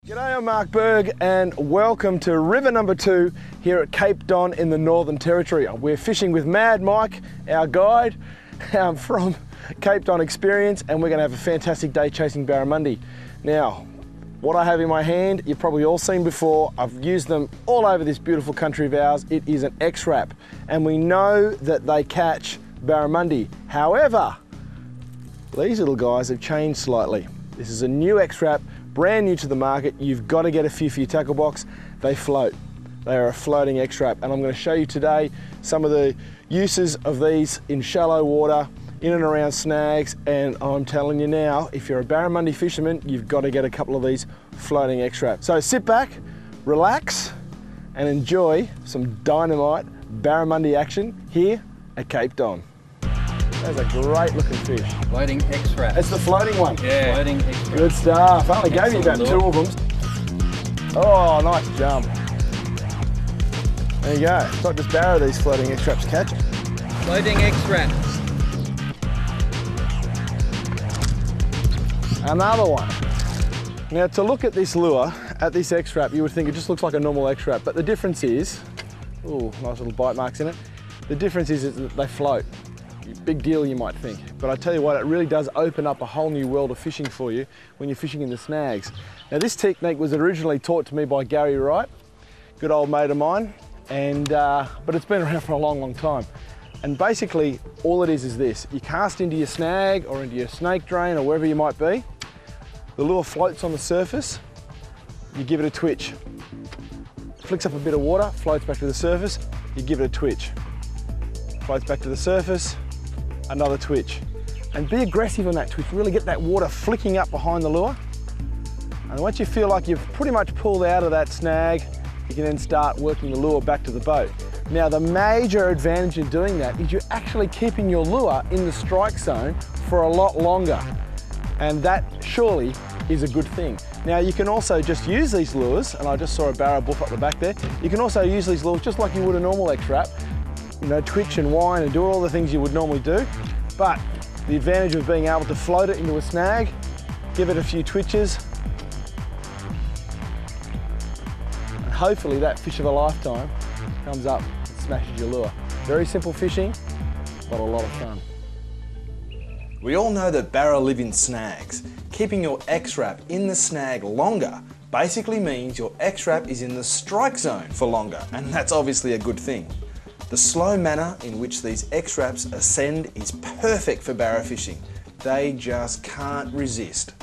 G'day, I'm Mark Berg and welcome to river number 2 here at Cape Don in the Northern Territory. We're fishing with Mad Mike, our guide from Cape Don Experience, and we're going to have a fantastic day chasing barramundi. Now, what I have in my hand, you've probably all seen before. I've used them all over this beautiful country of ours. It is an X-Rap, and we know that they catch barramundi. However, these little guys have changed slightly. This is a new X-Rap, brand new to the market. You've got to get a few for your tackle box. They float. They are a floating X-Rap, and I'm going to show you today some of the uses of these in shallow water, in and around snags, and I'm telling you now, if you're a barramundi fisherman, you've got to get a couple of these floating X-Raps. So sit back, relax, and enjoy some dynamite barramundi action here at Cape Don. That's a great looking fish. Floating X-Rap. It's the floating one. Yeah. Floating X-Rap. Good stuff. I only gave you about 2 of them. Oh, nice jump. There you go. It's not just barra these floating X-Raps catch. Floating X-Rap. Another one. Now, to look at this lure, at this X-Rap, you would think it just looks like a normal X-Rap, but the difference is, ooh, nice little bite marks in it. The difference is that they float. Big deal, you might think, but I tell you what, it really does open up a whole new world of fishing for you when you're fishing in the snags. Now, this technique was originally taught to me by Gary Wright, good old mate of mine, and but it's been around for a long, long time. And basically, all it is this: you cast into your snag or into your snake drain or wherever you might be. The lure floats on the surface. You give it a twitch. Flicks up a bit of water, floats back to the surface. You give it a twitch. Floats back to the surface. Another twitch, and be aggressive on that twitch. Really get that water flicking up behind the lure, and once you feel like you've pretty much pulled out of that snag, you can then start working the lure back to the boat. Now, the major advantage in doing that is you're actually keeping your lure in the strike zone for a lot longer, and that surely is a good thing. Now, you can also just use these lures, and I just saw a barra buff up the back there. You can also use these lures just like you would a normal X-Rap. You know, twitch and whine and do all the things you would normally do. But the advantage of being able to float it into a snag, give it a few twitches, and hopefully that fish of a lifetime comes up and smashes your lure. Very simple fishing, but a lot of fun. We all know that barra live in snags. Keeping your X-Rap in the snag longer basically means your X-Rap is in the strike zone for longer, and that's obviously a good thing. The slow manner in which these X-Raps ascend is perfect for barra fishing. They just can't resist.